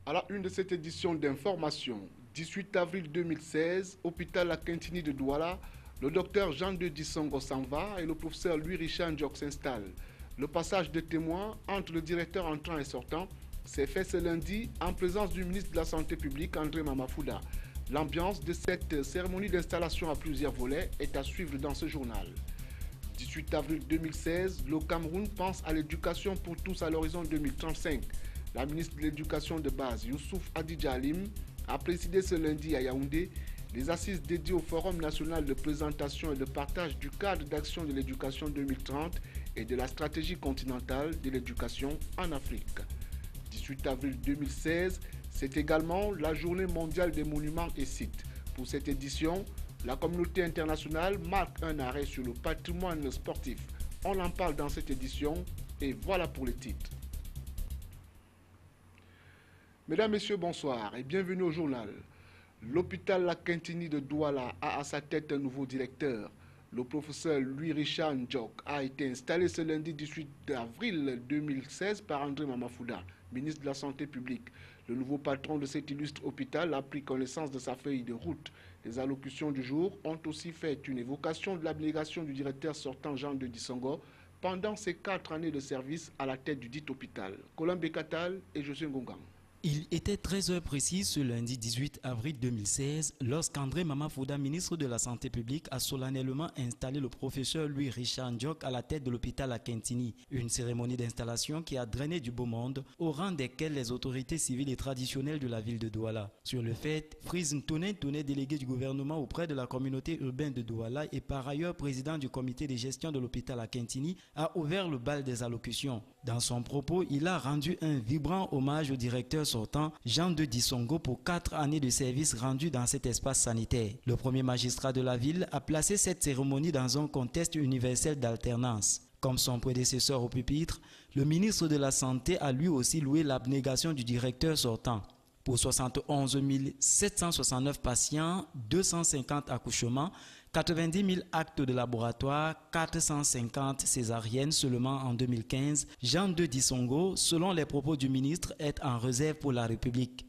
À la une de cette édition d'information, 18 avril 2016, hôpital Lakentini de Douala, le docteur Jean-de Dissongo s'en va et le professeur Louis-Richard Ndiok s'installe. Le passage de témoins entre le directeur entrant et sortant s'est fait ce lundi en présence du ministre de la Santé publique, André Mamafouda. L'ambiance de cette cérémonie d'installation à plusieurs volets est à suivre dans ce journal. 18 avril 2016, le Cameroun pense à l'éducation pour tous à l'horizon 2035. La ministre de l'Éducation de base, Youssouf Adidjalim, a présidé ce lundi à Yaoundé les assises dédiées au Forum national de présentation et de partage du cadre d'action de l'éducation 2030 et de la stratégie continentale de l'éducation en Afrique. 18 avril 2016, c'est également la journée mondiale des monuments et sites. Pour cette édition, la communauté internationale marque un arrêt sur le patrimoine sportif. On en parle dans cette édition et voilà pour les titres. Mesdames, Messieurs, bonsoir et bienvenue au journal. L'hôpital Lakentini de Douala a à sa tête un nouveau directeur. Le professeur Louis-Richard Ndiok a été installé ce lundi 18 avril 2016 par André Mamafouda, ministre de la Santé publique. Le nouveau patron de cet illustre hôpital a pris connaissance de sa feuille de route. Les allocutions du jour ont aussi fait une évocation de l'abnégation du directeur sortant Jean-de Dissongo pendant ses 4 années de service à la tête du dit hôpital. Colombe Katal et José Ngongang. Il était 13h précis ce lundi 18 avril 2016 lorsqu'André Mamafouda, ministre de la Santé publique, a solennellement installé le professeur Louis-Richard Ndiok à la tête de l'hôpital Lakentini. Une cérémonie d'installation qui a drainé du beau monde, au rang desquels les autorités civiles et traditionnelles de la ville de Douala. Sur le fait, Friz Ntone, délégué du gouvernement auprès de la communauté urbaine de Douala et par ailleurs président du comité de gestion de l'hôpital Lakentini, a ouvert le bal des allocutions. Dans son propos, il a rendu un vibrant hommage au directeur sortant, Jean-de Dissongo, pour 4 années de service rendus dans cet espace sanitaire. Le premier magistrat de la ville a placé cette cérémonie dans un contexte universel d'alternance. Comme son prédécesseur au pupitre, le ministre de la Santé a lui aussi loué l'abnégation du directeur sortant. Pour 71 769 patients, 250 accouchements, 90 000 actes de laboratoire, 450 césariennes seulement en 2015, Jean-de Dissongo, selon les propos du ministre, est en réserve pour la République.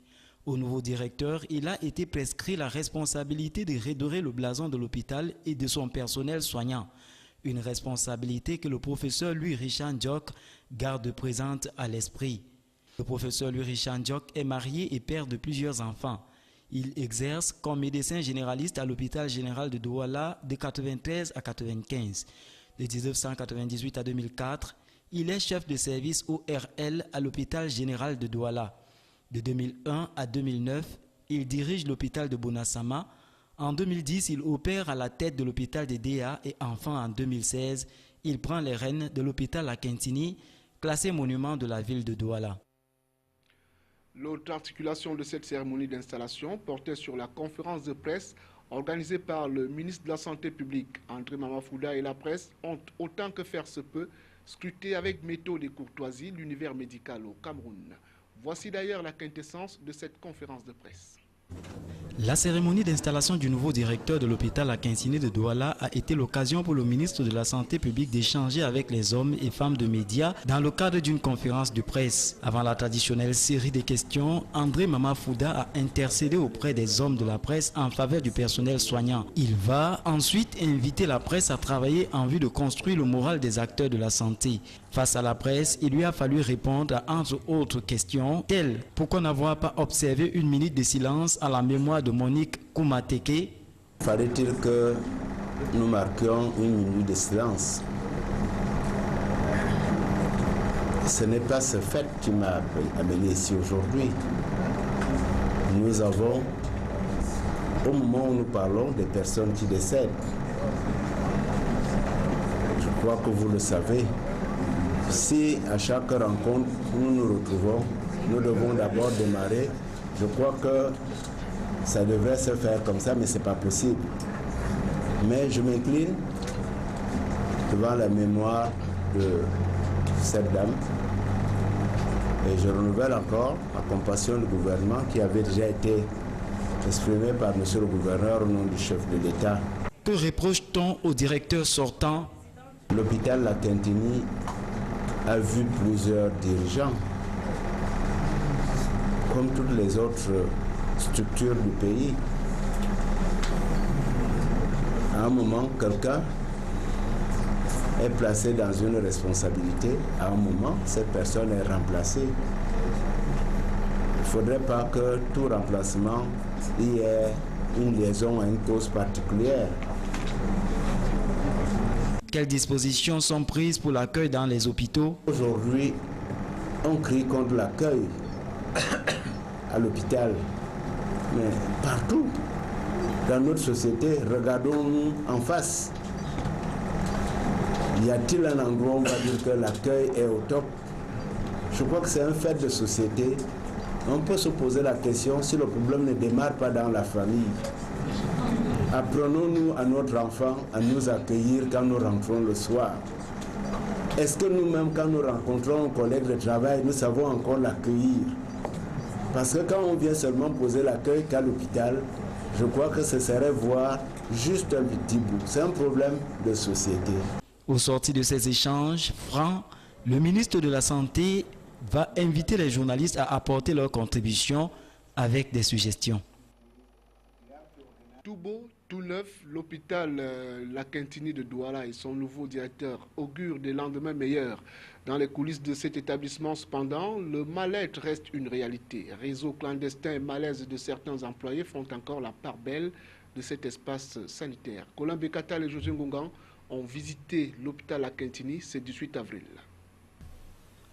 Au nouveau directeur, il a été prescrit la responsabilité de redorer le blason de l'hôpital et de son personnel soignant. Une responsabilité que le professeur Louis-Richard Ndiok garde présente à l'esprit. Le professeur Louis-Richard Ndiok est marié et père de plusieurs enfants. Il exerce comme médecin généraliste à l'hôpital général de Douala de 1993 à 1995. De 1998 à 2004, il est chef de service ORL à l'hôpital général de Douala. De 2001 à 2009, il dirige l'hôpital de Bonassama. En 2010, il opère à la tête de l'hôpital de Déa et enfin en 2016, il prend les rênes de l'hôpital Lakentini, classé monument de la ville de Douala. L'autre articulation de cette cérémonie d'installation portait sur la conférence de presse organisée par le ministre de la Santé publique. André Mamafouda et la presse ont, autant que faire se peut, scruté avec méthode et courtoisie l'univers médical au Cameroun. Voici d'ailleurs la quintessence de cette conférence de presse. La cérémonie d'installation du nouveau directeur de l'hôpital Lakentini de Douala a été l'occasion pour le ministre de la Santé publique d'échanger avec les hommes et femmes de médias dans le cadre d'une conférence de presse. Avant la traditionnelle série de questions, André Mamafouda a intercédé auprès des hommes de la presse en faveur du personnel soignant. Il va ensuite inviter la presse à travailler en vue de construire le moral des acteurs de la santé. Face à la presse, il lui a fallu répondre à entre autres questions telles « Pourquoi n'avoir pas observé une minute de silence à la mémoire de Monique Koumateke ?» Fallait-il que nous marquions une minute de silence? Ce n'est pas ce fait qui m'a amené ici aujourd'hui. Nous avons, au moment où nous parlons, des personnes qui décèdent. Je crois que vous le savez. Si à chaque rencontre nous nous retrouvons, nous devons d'abord démarrer. Je crois que ça devrait se faire comme ça, mais ce n'est pas possible. Mais je m'incline devant la mémoire de cette dame et je renouvelle encore la compassion du gouvernement qui avait déjà été exprimée par M. le gouverneur au nom du chef de l'État. Que reproche-t-on au directeur sortant? L'hôpital Lakentini a vu plusieurs dirigeants comme toutes les autres structures du pays. À un moment, quelqu'un est placé dans une responsabilité. À un moment, cette personne est remplacée. Il ne faudrait pas que tout remplacement y ait une liaison à une cause particulière. Quelles dispositions sont prises pour l'accueil dans les hôpitaux? Aujourd'hui, on crie contre l'accueil à l'hôpital, mais partout dans notre société, regardons-nous en face. Y a-t-il un endroit où on va dire que l'accueil est au top? Je crois que c'est un fait de société. On peut se poser la question si le problème ne démarre pas dans la famille. Apprenons-nous à notre enfant à nous accueillir quand nous rentrons le soir. Est-ce que nous-mêmes, quand nous rencontrons un collègue de travail, nous savons encore l'accueillir? Parce que quand on vient seulement poser l'accueil qu'à l'hôpital, je crois que ce serait voir juste un petit bout. C'est un problème de société. Au sorti de ces échanges francs, le ministre de la Santé va inviter les journalistes à apporter leur contribution avec des suggestions. Tout beau, tout neuf, l'hôpital La Quintini de Douala et son nouveau directeur augurent des lendemains meilleurs. Dans les coulisses de cet établissement, cependant, le mal-être reste une réalité. Réseau clandestin et malaise de certains employés font encore la part belle de cet espace sanitaire. Colin Bekatal et José Ngongan ont visité l'hôpital La Quintini ce 18 avril.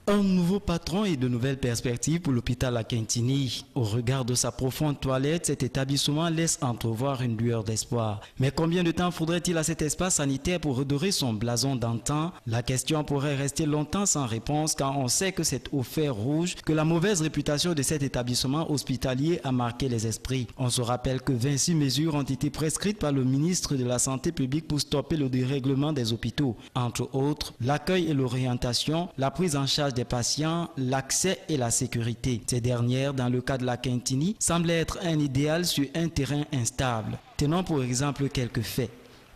Un nouveau patron et de nouvelles perspectives pour l'hôpital La Quintini. Au regard de sa profonde toilette, cet établissement laisse entrevoir une lueur d'espoir. Mais combien de temps faudrait-il à cet espace sanitaire pour redorer son blason d'antan? La question pourrait rester longtemps sans réponse car on sait que c'est au fer rouge que la mauvaise réputation de cet établissement hospitalier a marqué les esprits. On se rappelle que 26 mesures ont été prescrites par le ministre de la Santé publique pour stopper le dérèglement des hôpitaux. Entre autres, l'accueil et l'orientation, la prise en charge des patients, l'accès et la sécurité. Ces dernières, dans le cas de La Quintini, semblent être un idéal sur un terrain instable. Tenons pour exemple quelques faits.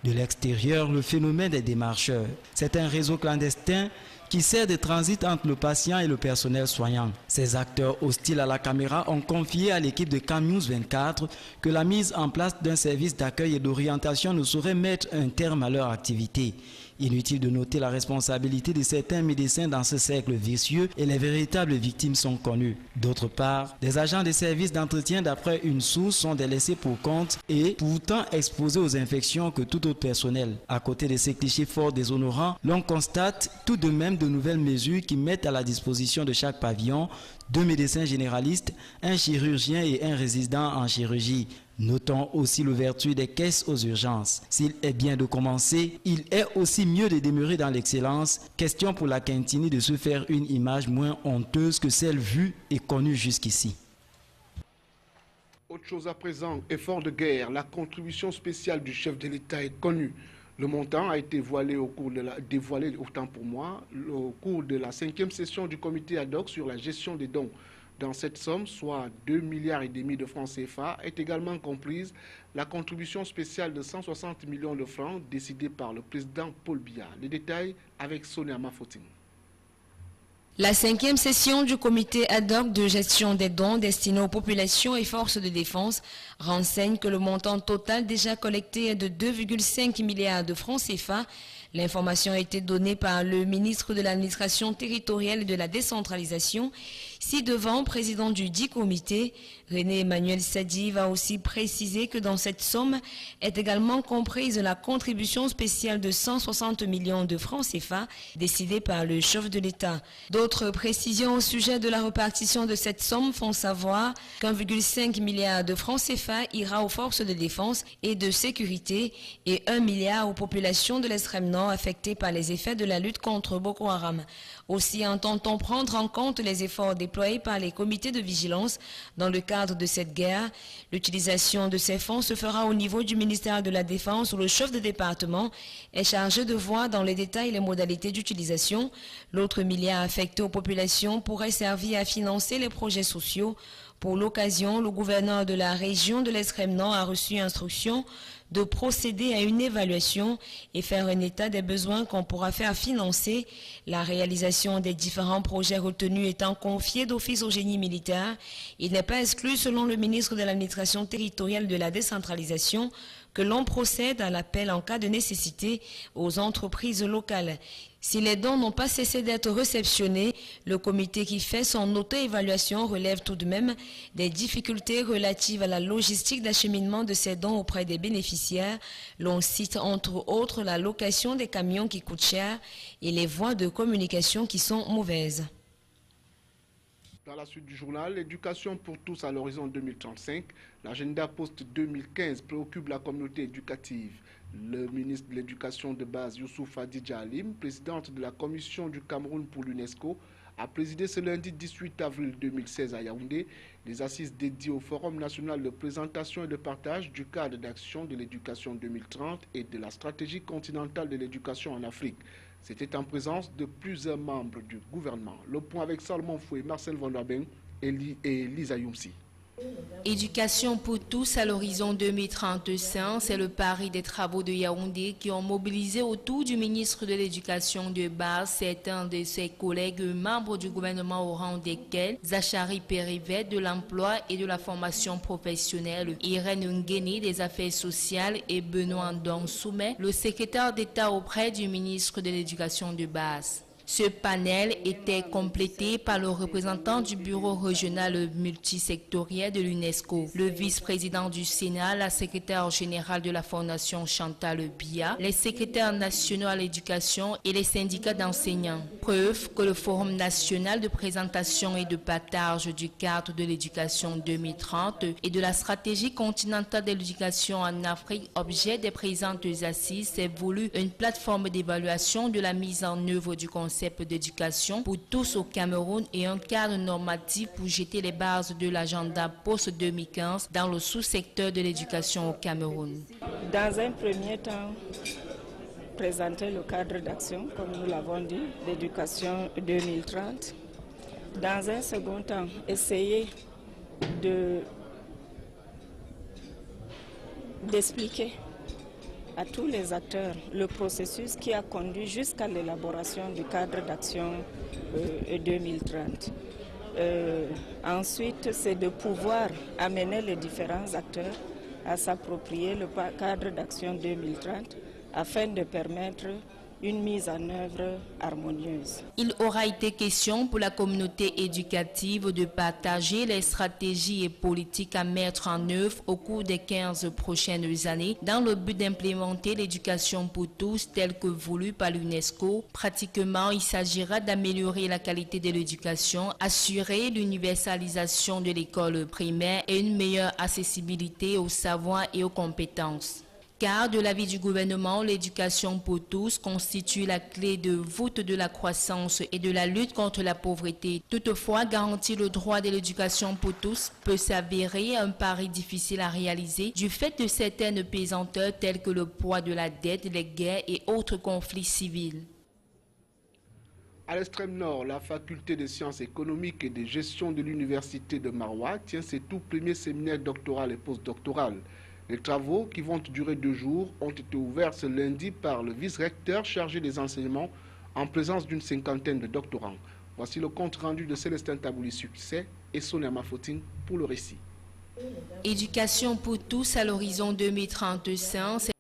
De l'extérieur, le phénomène des démarcheurs. C'est un réseau clandestin qui sert de transit entre le patient et le personnel soignant. Ces acteurs hostiles à la caméra ont confié à l'équipe de CamNews 24 que la mise en place d'un service d'accueil et d'orientation ne saurait mettre un terme à leur activité. Inutile de noter la responsabilité de certains médecins dans ce cercle vicieux et les véritables victimes sont connues. D'autre part, des agents de services d'entretien d'après une source sont délaissés pour compte et pourtant exposés aux infections que tout autre personnel. À côté de ces clichés forts déshonorants, l'on constate tout de même de nouvelles mesures qui mettent à la disposition de chaque pavillon 2 médecins généralistes, un chirurgien et un résident en chirurgie. Notons aussi l'ouverture des caisses aux urgences. S'il est bien de commencer, il est aussi mieux de demeurer dans l'excellence. Question pour La Quintini de se faire une image moins honteuse que celle vue et connue jusqu'ici. Autre chose à présent, effort de guerre. La contribution spéciale du chef de l'État est connue. Le montant a été dévoilé au cours de la 5e session du comité ad hoc sur la gestion des dons. Dans cette somme, soit 2,5 milliards de francs CFA, est également comprise la contribution spéciale de 160 millions de francs décidée par le président Paul Biya. Les détails avec Sonia Mafotine. La 5e session du comité ad hoc de gestion des dons destinés aux populations et forces de défense renseigne que le montant total déjà collecté est de 2,5 milliards de francs CFA. L'information a été donnée par le ministre de l'administration territoriale et de la décentralisation. Ci-devant, président du dit comité, René Emmanuel Sadi va aussi préciser que dans cette somme est également comprise la contribution spéciale de 160 millions de francs CFA décidée par le chef de l'État. D'autres précisions au sujet de la répartition de cette somme font savoir qu'1,5 milliard de francs CFA ira aux forces de défense et de sécurité et 1 milliard aux populations de l'extrême nord affectées par les effets de la lutte contre Boko Haram. Aussi entend-on prendre en compte les efforts déployés par les comités de vigilance dans le cadre de cette guerre. L'utilisation de ces fonds se fera au niveau du ministère de la Défense où le chef de département est chargé de voir dans les détails les modalités d'utilisation. L'autre milliard affecté aux populations pourrait servir à financer les projets sociaux. Pour l'occasion, le gouverneur de la région de l'Extrême-Nord a reçu instruction de procéder à une évaluation et faire un état des besoins qu'on pourra faire financer. La réalisation des différents projets retenus étant confiée d'office au génie militaire, il n'est pas exclu, selon le ministre de l'Administration territoriale de la décentralisation, que l'on procède à l'appel en cas de nécessité aux entreprises locales. Si les dons n'ont pas cessé d'être réceptionnés, le comité qui fait son auto-évaluation relève tout de même des difficultés relatives à la logistique d'acheminement de ces dons auprès des bénéficiaires. L'on cite entre autres la location des camions qui coûtent cher et les voies de communication qui sont mauvaises. Dans la suite du journal, l'éducation pour tous à l'horizon 2035, l'agenda post-2015 préoccupe la communauté éducative. Le ministre de l'Éducation de base, Youssouf Hadidja Alim, présidente de la Commission du Cameroun pour l'UNESCO, a présidé ce lundi 18 avril 2016 à Yaoundé les assises dédiées au Forum national de présentation et de partage du cadre d'action de l'éducation 2030 et de la stratégie continentale de l'éducation en Afrique. C'était en présence de plusieurs membres du gouvernement. Le point avec Salomon Foué, Marcel Van der Ben et Lisa Youmsi. Éducation pour tous à l'horizon 2035, c'est le pari des travaux de Yaoundé qui ont mobilisé autour du ministre de l'Éducation de base certains de ses collègues membres du gouvernement au rang desquels Zachary Périvet de l'emploi et de la formation professionnelle, Irène Nguéni des affaires sociales et Benoît Ndong Soumet, le secrétaire d'État auprès du ministre de l'Éducation de base. Ce panel était complété par le représentant du bureau régional multisectoriel de l'UNESCO, le vice-président du Sénat, la secrétaire générale de la Fondation Chantal Biya, les secrétaires nationaux à l'éducation et les syndicats d'enseignants. Preuve que le Forum national de présentation et de partage du cadre de l'éducation 2030 et de la stratégie continentale de l'éducation en Afrique, objet des présentes assises, s'est voulu une plateforme d'évaluation de la mise en œuvre du concept d'éducation pour tous au Cameroun et un cadre normatif pour jeter les bases de l'agenda post-2015 dans le sous-secteur de l'éducation au Cameroun. Dans un premier temps, présenter le cadre d'action, comme nous l'avons dit, d'éducation 2030. Dans un second temps, essayer d'expliquer à tous les acteurs le processus qui a conduit jusqu'à l'élaboration du cadre d'action 2030. Ensuite, c'est de pouvoir amener les différents acteurs à s'approprier le cadre d'action 2030 afin de permettre une mise en œuvre harmonieuse. Il aura été question pour la communauté éducative de partager les stratégies et politiques à mettre en œuvre au cours des 15 prochaines années dans le but d'implémenter l'éducation pour tous telle que voulue par l'UNESCO. Pratiquement, il s'agira d'améliorer la qualité de l'éducation, assurer l'universalisation de l'école primaire et une meilleure accessibilité aux savoirs et aux compétences. Car de l'avis du gouvernement, l'éducation pour tous constitue la clé de voûte de la croissance et de la lutte contre la pauvreté. Toutefois, garantir le droit de l'éducation pour tous peut s'avérer un pari difficile à réaliser du fait de certaines pesanteurs telles que le poids de la dette, les guerres et autres conflits civils. À l'extrême nord, la faculté des sciences économiques et de gestion de l'université de Maroua tient ses tout premiers séminaires doctoral et postdoctoral. Les travaux, qui vont durer 2 jours, ont été ouverts ce lundi par le vice-recteur chargé des enseignements en présence d'une 50aine de doctorants. Voici le compte rendu de Célestin Tabouli-Succès et Sonia Mafotine pour le récit. Éducation pour tous à l'horizon 2035.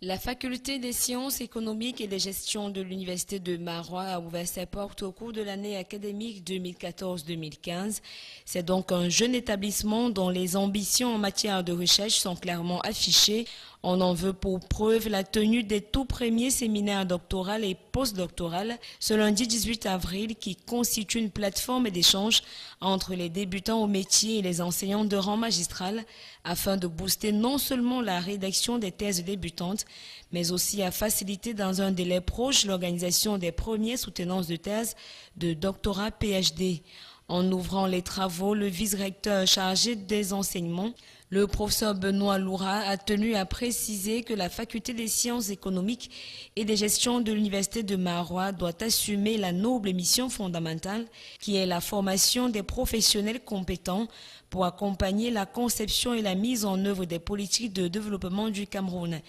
La faculté des sciences économiques et de gestion de l'université de Maroua a ouvert ses portes au cours de l'année académique 2014-2015. C'est donc un jeune établissement dont les ambitions en matière de recherche sont clairement affichées. On en veut pour preuve la tenue des tout premiers séminaires doctoral et postdoctoral ce lundi 18 avril qui constitue une plateforme d'échange entre les débutants au métier et les enseignants de rang magistral afin de booster non seulement la rédaction des thèses débutantes, mais aussi à faciliter dans un délai proche l'organisation des premières soutenances de thèse de doctorat PhD. En ouvrant les travaux, le vice-recteur chargé des enseignements, Le professeur Benoît Loura a tenu à préciser que la faculté des sciences économiques et des gestions de l'université de Maroua doit assumer la noble mission fondamentale qui est la formation des professionnels compétents pour accompagner la conception et la mise en œuvre des politiques de développement du Cameroun.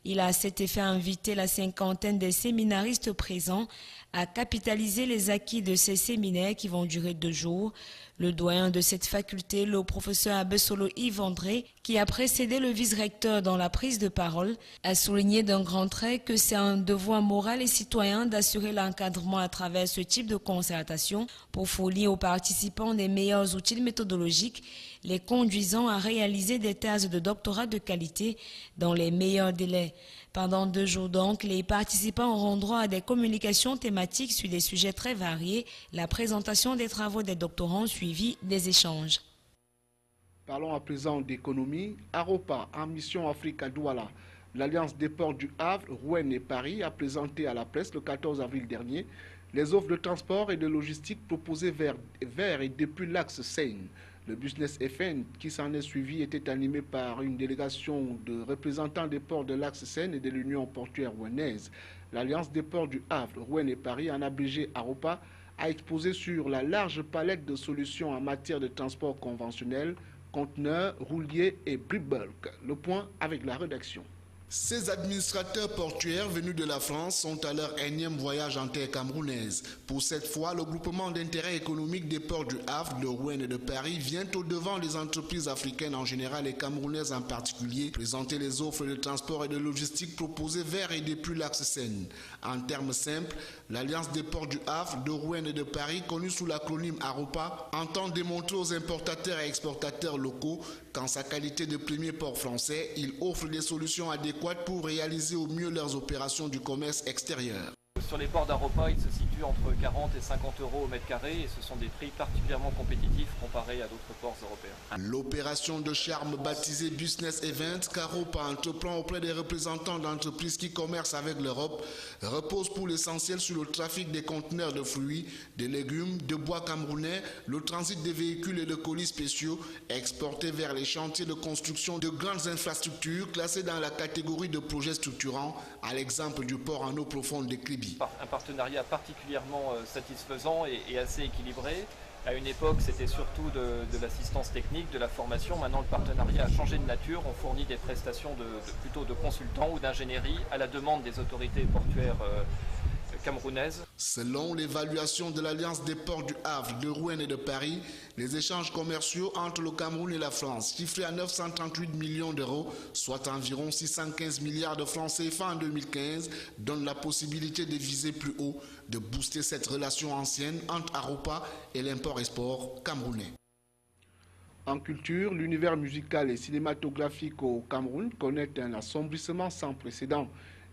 Il a à cet effet invité la cinquantaine des séminaristes présents à capitaliser les acquis de ces séminaires qui vont durer 2 jours. Le doyen de cette faculté, le professeur Abessolo Yves André, qui a précédé le vice-recteur dans la prise de parole, a souligné d'un grand trait que c'est un devoir moral et citoyen d'assurer l'encadrement à travers ce type de concertation pour fournir aux participants des meilleurs outils méthodologiques, les conduisant à réaliser des thèses de doctorat de qualité dans les meilleurs délais. Pendant 2 jours donc, les participants auront droit à des communications thématiques sur des sujets très variés, la présentation des travaux des doctorants suivis des échanges. Parlons à présent d'économie. Aropa, en mission Afrique à Douala, l'Alliance des ports du Havre, Rouen et Paris a présenté à la presse le 14 avril dernier les offres de transport et de logistique proposées vers et depuis l'axe Seine. Le Business FN qui s'en est suivi était animé par une délégation de représentants des ports de l'axe Seine et de l'Union portuaire rouennaise. L'Alliance des ports du Havre, Rouen et Paris, en abrégé Aropa, a exposé sur la large palette de solutions en matière de transport conventionnel, conteneurs, rouliers et bulk. Le point avec la rédaction. Ces administrateurs portuaires venus de la France sont à leur énième voyage en terre camerounaise. Pour cette fois, le groupement d'intérêt économique des ports du Havre, de Rouen et de Paris vient au-devant des entreprises africaines en général et camerounaises en particulier, présenter les offres de transport et de logistique proposées vers et depuis l'axe Seine. En termes simples, l'Alliance des ports du Havre, de Rouen et de Paris, connue sous l'acronyme AROPA, entend démontrer aux importateurs et exportateurs locaux qu'en sa qualité de premier port français, il offre des solutions adéquates pour réaliser au mieux leurs opérations du commerce extérieur. Sur les ports d'Aropa, ils se situent entre 40 et 50 euros au mètre carré et ce sont des prix particulièrement compétitifs comparés à d'autres ports européens. L'opération de charme baptisée Business Event qu'Aropa entreprend auprès des représentants d'entreprises qui commercent avec l'Europe repose pour l'essentiel sur le trafic des conteneurs de fruits, de légumes, de bois camerounais, le transit des véhicules et de colis spéciaux exportés vers les chantiers de construction de grandes infrastructures classées dans la catégorie de projets structurants, à l'exemple du port en eau profonde de Kribi. Un partenariat particulièrement satisfaisant et assez équilibré. À une époque, c'était surtout de l'assistance technique, de la formation. Maintenant, le partenariat a changé de nature. On fournit des prestations plutôt de consultants ou d'ingénierie à la demande des autorités portuaires camerounaises. Selon l'évaluation de l'Alliance des ports du Havre, de Rouen et de Paris, les échanges commerciaux entre le Cameroun et la France, chiffrés à 938 millions d'euros, soit environ 615 milliards de francs CFA en 2015, donnent la possibilité de viser plus haut, de booster cette relation ancienne entre Aropa et l'import-export camerounais. En culture, l'univers musical et cinématographique au Cameroun connaît un assombrissement sans précédent.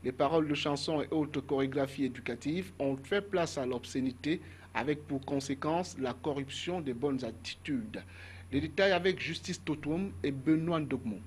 Les paroles de chansons et autres chorégraphies éducatives ont fait place à l'obscénité, avec pour conséquence la corruption des bonnes attitudes. Les détails avec Justice Totoum et Benoît Ndogmo.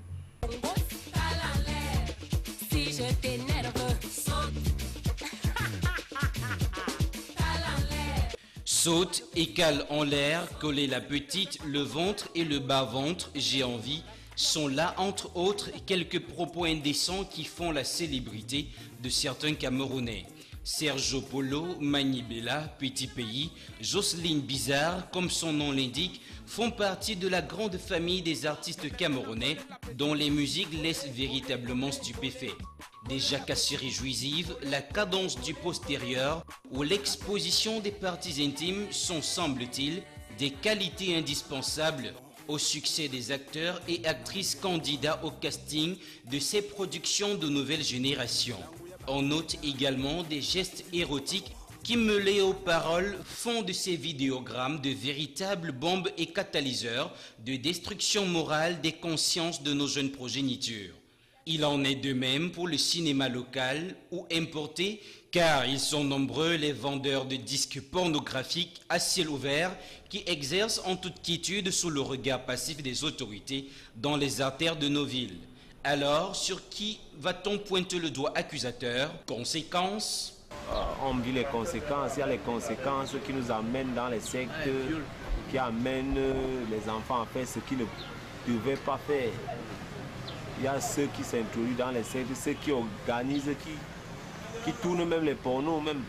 Saute et cale en l'air, coller la petite, le ventre et le bas-ventre, j'ai envie, sont là, entre autres, quelques propos indécents qui font la célébrité de certains Camerounais. Sergio Polo, Mani Bella, Petit Pays, Jocelyne Bizarre, comme son nom l'indique, font partie de la grande famille des artistes camerounais dont les musiques laissent véritablement stupéfaits. Des jacasseries jouissives, la cadence du postérieur ou l'exposition des parties intimes sont, semble-t-il, des qualités indispensables au succès des acteurs et actrices candidats au casting de ces productions de nouvelle génération. On note également des gestes érotiques qui, mêlés aux paroles, font de ces vidéogrammes de véritables bombes et catalyseurs de destruction morale des consciences de nos jeunes progénitures. Il en est de même pour le cinéma local ou importé, car ils sont nombreux les vendeurs de disques pornographiques à ciel ouvert qui exercent en toute quiétude sous le regard passif des autorités dans les artères de nos villes. Alors, sur qui va-t-on pointer le doigt accusateur? Conséquences? On dit les conséquences, il y a les conséquences qui nous amènent dans les sectes, qui amènent les enfants à faire ce qui ne devaient pas faire. Il y a ceux qui s'introduisent dans les sectes, ceux qui organisent, qui tournent même les pornos, même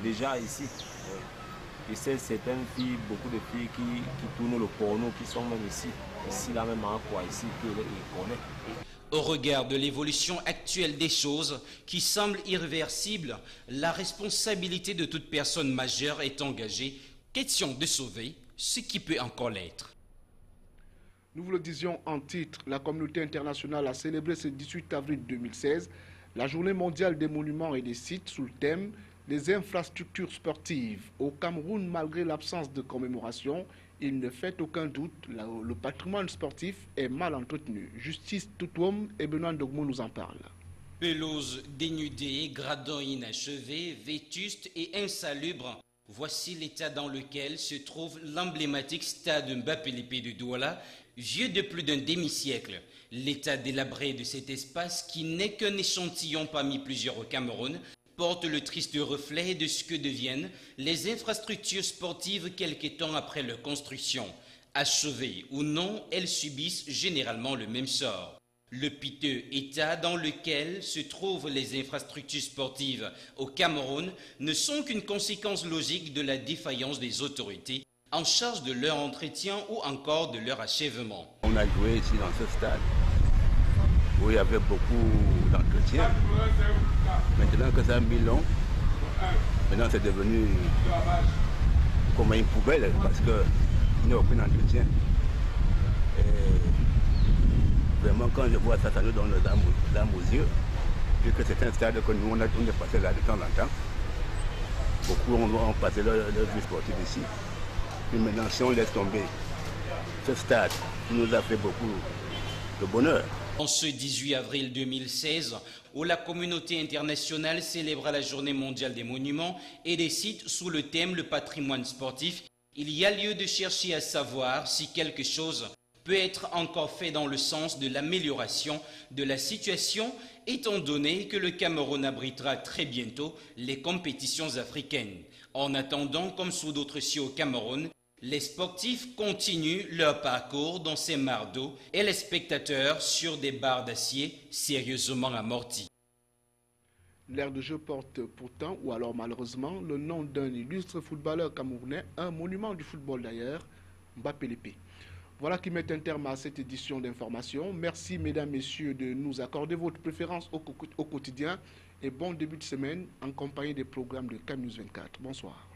déjà ici. Je sais certaines filles, beaucoup de filles qui tournent le porno, qui sont même ici là même en quoi, ici, qui les connaissent. Au regard de l'évolution actuelle des choses, qui semble irréversible, la responsabilité de toute personne majeure est engagée. Question de sauver ce qui peut encore l'être. Nous vous le disions en titre, la communauté internationale a célébré ce 18 avril 2016 la journée mondiale des monuments et des sites sous le thème « Les infrastructures sportives ». Au Cameroun, malgré l'absence de commémoration, il ne fait aucun doute, le patrimoine sportif est mal entretenu. Justice Toutouom et Benoît Ndogmo nous en parlent. Pelouse dénudée, gradins inachevés, vétustes et insalubres. Voici l'état dans lequel se trouve l'emblématique stade Mbappé-Lépé de Douala, vieux de plus d'un demi-siècle. L'état délabré de cet espace, qui n'est qu'un échantillon parmi plusieurs au Cameroun, porte le triste reflet de ce que deviennent les infrastructures sportives quelque temps après leur construction. Achevées ou non, elles subissent généralement le même sort. Le piteux état dans lequel se trouvent les infrastructures sportives au Cameroun ne sont qu'une conséquence logique de la défaillance des autorités en charge de leur entretien ou encore de leur achèvement. On a joué ici dans ce stade où il y avait beaucoup d'entretien. Maintenant que ça a mis long, maintenant c'est devenu comme une poubelle parce qu'il n'y a aucun entretien. Et vraiment quand je vois ça, ça nous donne l'âme aux yeux. Vu que c'est un stade que nous on est passé là de temps en temps. Beaucoup ont passé leur vie sportive ici. Et maintenant si on laisse tomber ce stade qui nous a fait beaucoup de bonheur. En ce 18 avril 2016, où la communauté internationale célébra la journée mondiale des monuments et des sites sous le thème « Le patrimoine sportif », il y a lieu de chercher à savoir si quelque chose peut être encore fait dans le sens de l'amélioration de la situation, étant donné que le Cameroun abritera très bientôt les compétitions africaines. En attendant, comme sous d'autres cieux au Cameroun, les sportifs continuent leur parcours dans ces mares d'eau et les spectateurs sur des barres d'acier sérieusement amortis. L'aire de jeu porte pourtant, ou alors malheureusement, le nom d'un illustre footballeur camerounais, un monument du football d'ailleurs, Mbappé-Lépé. Voilà qui met un terme à cette édition d'information. Merci mesdames, messieurs de nous accorder votre préférence au quotidien et bon début de semaine en compagnie des programmes de CAM News 24. Bonsoir.